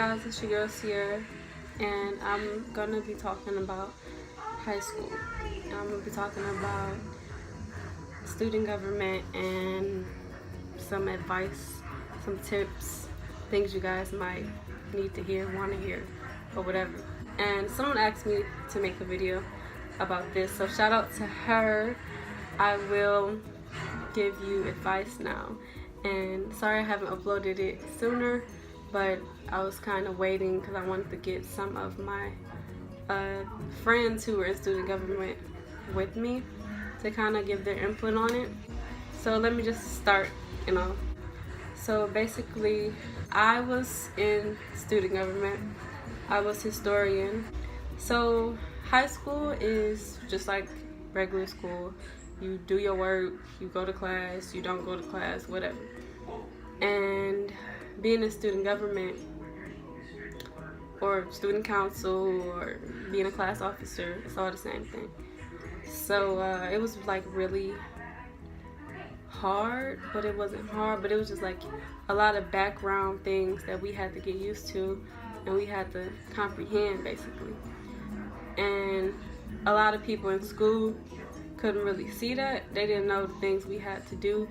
guys, it's your girl Sierra, and I'm gonna be talking about high school. I'm gonna be talking about student government and some advice, some tips, things you guys might need to hear, want to hear, or whatever. And someone asked me to make a video about this, so shout out to her. I will give you advice now. And sorry I haven't uploaded it sooner, but I was kind of waiting because I wanted to get some of my friends who were in student government with me to kind of give their input on it. So let me just start, So basically, I was in student government. I was historian. So high school is just like regular school. You do your work, you go to class, you don't go to class, whatever. And being in student government or student council or being a class officer, it's all the same thing. So it was like really hard, but it wasn't hard, but it was just like a lot of background things that we had to get used to and we had to comprehend basically. And a lot of people in school couldn't really see that. They didn't know the things we had to do,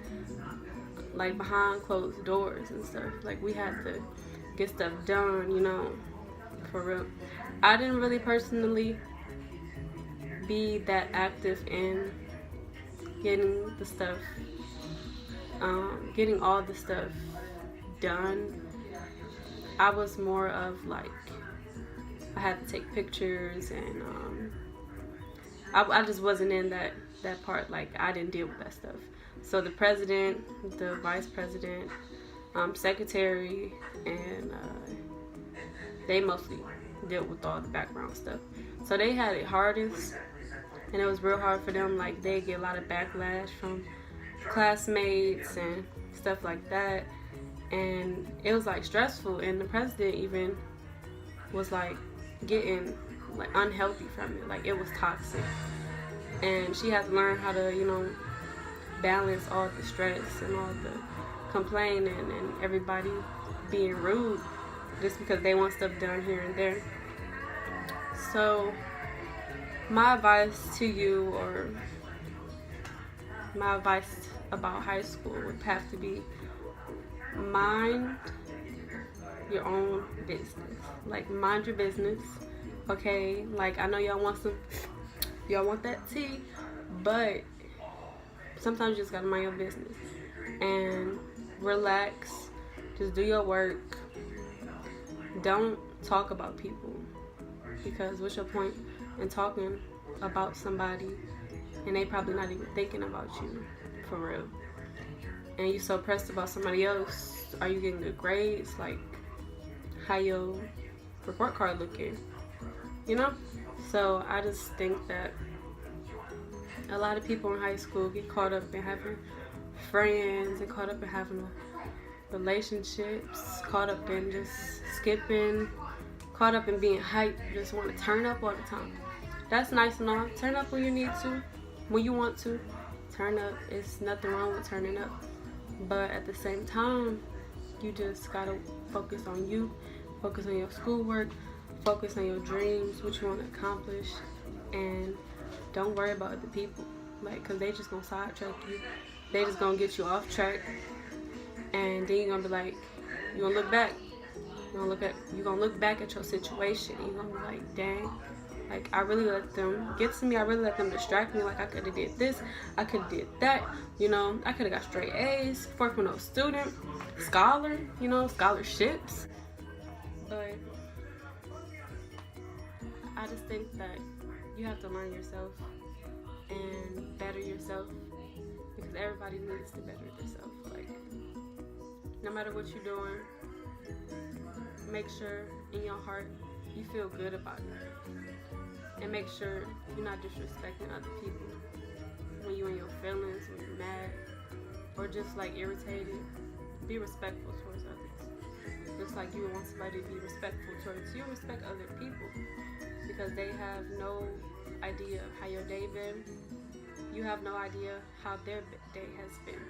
like behind closed doors and stuff. Like we had to get stuff done, for real. I didn't really personally be that active in getting the stuff, getting all the stuff done. I was more of like, I had to take pictures and I just wasn't in that part. Like I didn't deal with that stuff. So the president, the vice president, secretary, and they mostly dealt with all the background stuff. So they had it hardest, and it was real hard for them. Like they get a lot of backlash from classmates and stuff like that, and it was like stressful. And the president even was like getting like unhealthy from it. Like it was toxic, and she had to learn how to balance all the stress and all the complaining and everybody being rude just because they want stuff done here and there. So my advice to you, or my advice about high school, would have to be mind your own business. Like mind your business, okay? Like I know y'all want that tea, but sometimes you just gotta mind your business and relax. Just do your work. Don't talk about people, because what's your point in talking about somebody and they probably not even thinking about you for real, and you so pressed about somebody else. Are you getting good grades? Like how your report card looking? So I just think that a lot of people in high school get caught up in having friends and caught up in having relationships, caught up in just skipping, caught up in being hyped, just want to turn up all the time. That's nice and all. Turn up when you need to, when you want to. Turn up. It's nothing wrong with turning up. But at the same time, you just gotta focus on you, focus on your schoolwork, focus on your dreams, what you want to accomplish, and don't worry about other people. Like, cause they just gonna sidetrack you. They just gonna get you off track, and then you're gonna be like, you're gonna look back. You're gonna look back at your situation, and you're gonna be like, dang. Like I really let them get to me. I really let them distract me. Like I could have did this, I could have did that. I could have got straight A's, 4.0 student, scholar, scholarships. But I just think that you have to learn yourself and better yourself, because everybody needs to better themselves. Like no matter what you're doing, make sure in your heart you feel good about it. And make sure you're not disrespecting other people when you're in your feelings, when you're mad, or just like irritated. Be respectful towards others. Just like you would want somebody to be respectful towards you, respect other people, because they have no idea how your day been. You have no idea how their day has been.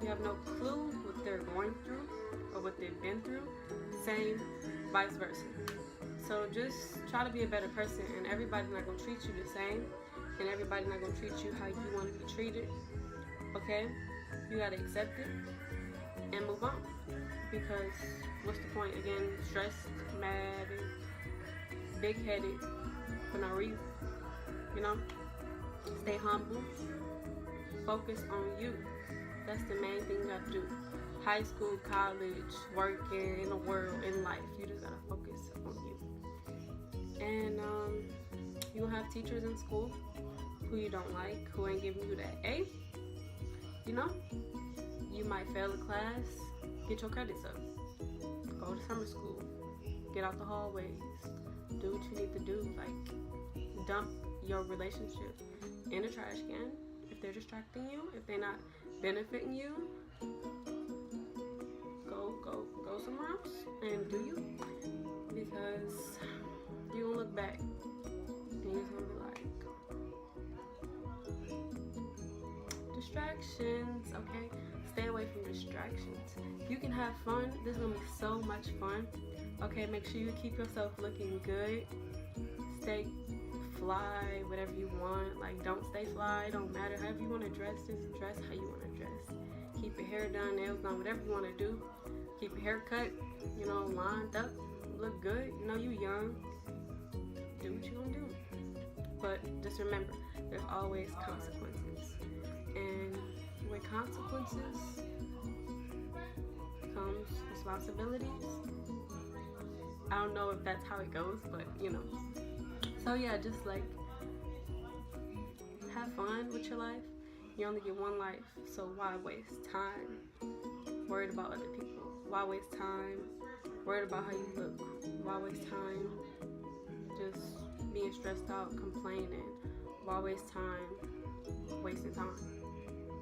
You have no clue what they're going through or what they've been through. Same, vice versa. So just try to be a better person, and everybody's not gonna treat you the same, and everybody's not gonna treat you how you want to be treated. Okay? You gotta accept it and move on. Because what's the point? Again, stressed, mad, and big-headed for no reason. You know? Stay humble. Focus on you. That's the main thing you have to do. High school, college, working, in the world, in life. You just gotta focus on you. And you will have teachers in school who you don't like, who ain't giving you that A. You know? You might fail a class. Get your credits up. Go to summer school. Get out the hallways. Do what you need to do. Like, dump your relationship in the trash can. If they're distracting you, if they're not benefiting you, go somewhere else and do you. Because you're gonna look back and you're gonna be like, distractions, okay? Stay away from distractions. You can have fun. This is gonna be so much fun. Okay, make sure you keep yourself looking good. Stay fly, whatever you want. Like, don't stay fly, don't matter. However you want to dress, just dress how you want to dress. Keep your hair done, nails done, whatever you want to do. Keep your hair cut, you know, lined up. Look good. You know, you young. Do what you gonna do. But just remember, there's always consequences. And with consequences comes responsibilities. I don't know if that's how it goes, but you know. So yeah, just like have fun with your life. You only get one life, so why waste time worried about other people? Why waste time worried about how you look? Why waste time just being stressed out, complaining? Why waste time wasting time?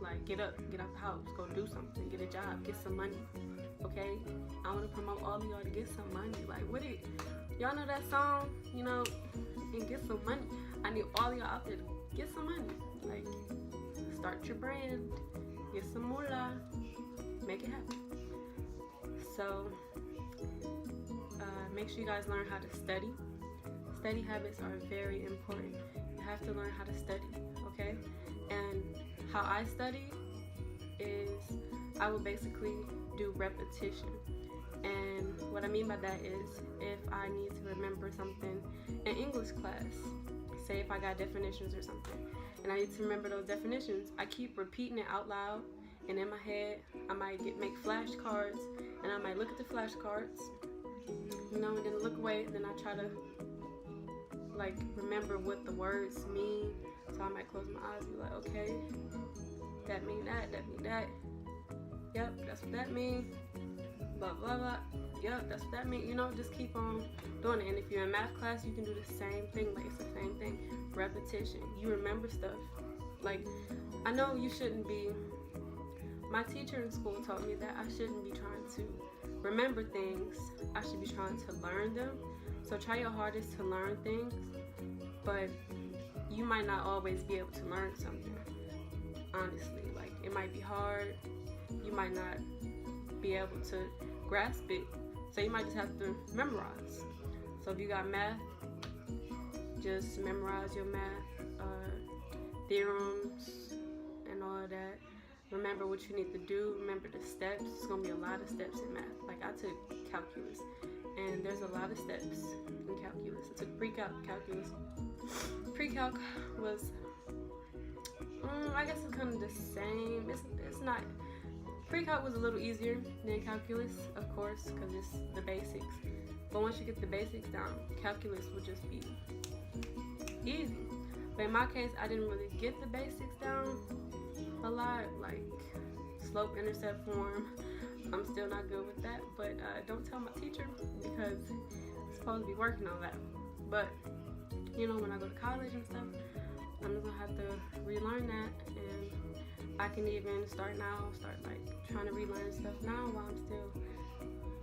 Like, get up, get out the house, go do something, get a job, get some money. Okay? I want to promote all of y'all to get some money. Like, what it? Y'all know that song, you know, and get some money. I need all of y'all out there to get some money. Like, start your brand, get some moolah, make it happen. So, make sure you guys learn how to study. Study habits are very important. You have to learn how to study, okay? And how I study is I will basically do repetition. And what I mean by that is if I need to remember something in English class, say if I got definitions or something, and I need to remember those definitions, I keep repeating it out loud, and in my head, I might make flashcards, and I might look at the flashcards, you know, and then look away, and then I try to like remember what the words mean. So I might close my eyes and be like, okay, that mean that mean that. Yep, that's what that means. Blah blah blah. Yep, that's what that means. You know, just keep on doing it. And if you're in math class, you can do the same thing. Like, it's the same thing. Repetition. You remember stuff. Like, I know you shouldn't be. My teacher in school told me that I shouldn't be trying to remember things. I should be trying to learn them. So try your hardest to learn things, but you might not always be able to learn something. Honestly, like, it might be hard. You might not be able to grasp it. So you might just have to memorize. So if you got math, just memorize your math theorems and all of that. Remember what you need to do. Remember the steps. It's gonna be a lot of steps in math. Like, I took calculus, and there's a lot of steps in calculus. I took pre-calc calculus. Pre-calc was, I guess it's kind of the same. It's not. Pre-calc was a little easier than calculus, of course, because it's the basics. But once you get the basics down, calculus would just be easy. But in my case, I didn't really get the basics down a lot, like slope intercept form. I'm still not good with that, but don't tell my teacher because I'm supposed to be working on that. But you know, when I go to college and stuff, I'm just gonna have to relearn that, and I can even start like trying to relearn stuff now while I'm still,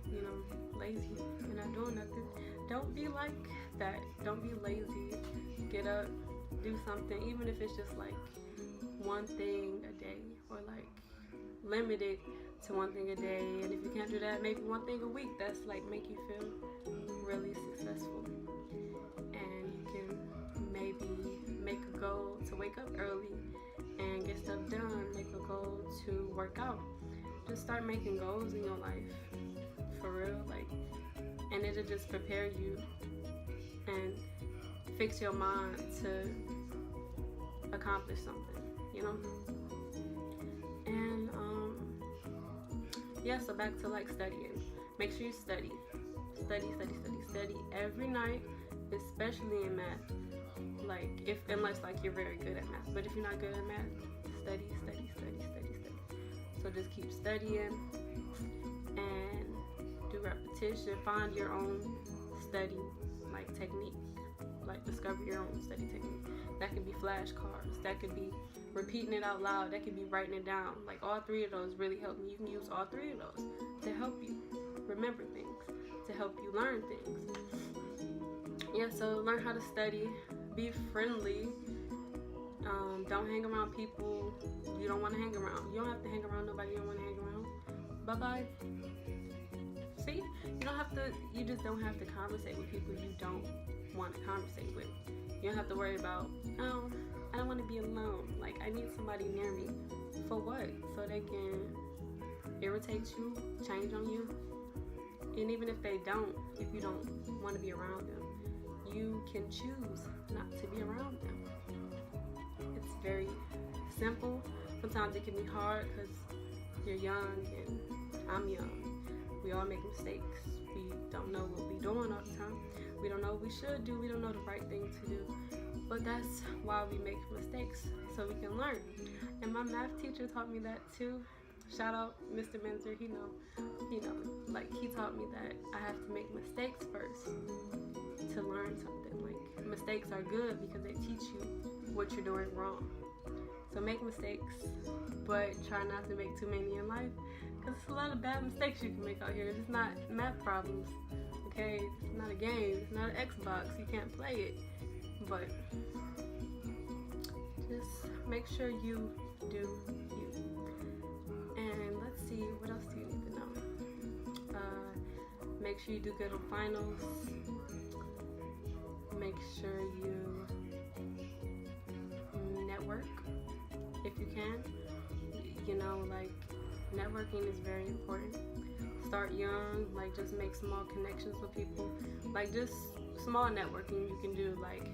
you know, lazy and not doing nothing. Don't be like that. Don't be lazy. Get up, do something, even if it's just like one thing a day, or like limit it to one thing a day, and if you can't do that, maybe one thing a week that's like make you feel really successful. And you can maybe make a goal to wake up early and get stuff done. Make a goal to work out. Just start making goals in your life, for real, like, and it'll just prepare you and fix your mind to accomplish something, you know. And yeah, so back to like studying. Make sure you study every night, especially in math. Like, unless like you're very good at math, but if you're not good at math, study. So just keep studying and do repetition. Find your own study like technique, like discover your own study technique. That could be flashcards, that could be repeating it out loud, that could be writing it down. Like, all three of those really help me. You can use all three of those to help you remember things, to help you learn things. Yeah, so learn how to study, be friendly. Don't hang around people you don't want to hang around. You don't have to hang around nobody you don't want to hang around. Bye-bye. See, you just don't have to conversate with people you don't want to conversate with. You don't have to worry about, oh, I don't want to be alone. Like, I need somebody near me. For what? So they can irritate you, change on you. And even if they don't, if you don't want to be around them, you can choose not to be around them. It's very simple. Sometimes it can be hard because you're young and I'm young. We all make mistakes. We don't know what we're doing all the time. We don't know what we should do. We don't know the right thing to do. But that's why we make mistakes, so we can learn. And my math teacher taught me that too. Shout out Mr. Mentor. He know, like, he taught me that I have to make mistakes first to learn something. Like, mistakes are good because they teach you what you're doing wrong. So make mistakes, but try not to make too many in life, because it's a lot of bad mistakes you can make out here. It's not math problems, okay? It's not a game. It's not an Xbox. You can't play it. But just make sure you do you. And let's see, what else do you need to know? Make sure you do good on finals. Make sure you network if you can. You know, like, networking is very important. Start young, like, just make small connections with people. Like, just small networking you can do. Like,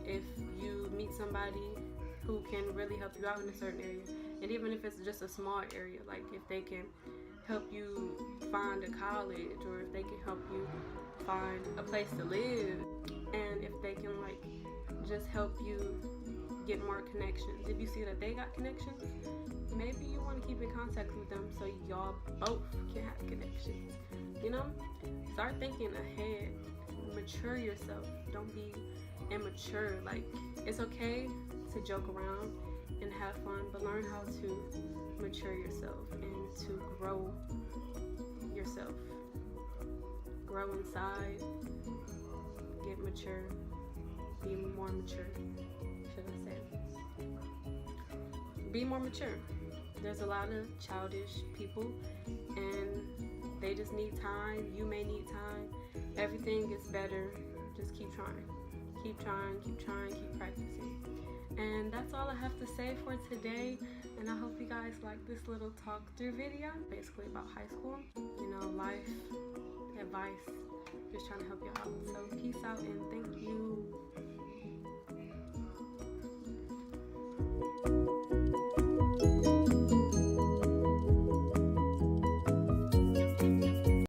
if you meet somebody who can really help you out in a certain area, and even if it's just a small area, like if they can help you find a college, or if they can help you find a place to live, and if they can like just help you get more connections. If you see that they got connections, maybe you want to keep in contact with them so y'all both can have connections. You know, start thinking ahead. Mature yourself. Don't be immature. Like, it's okay to joke around and have fun, but learn how to mature yourself and to grow yourself. Grow inside. Get mature. Be more mature, should I say. Be more mature. There's a lot of childish people and they just need time. You may need time. Everything gets better. Just keep trying. Keep trying, keep practicing. And that's all I have to say for today. And I hope you guys like this little talk through video, basically about high school. You know, life, advice, just trying to help you out. So peace out and thank you.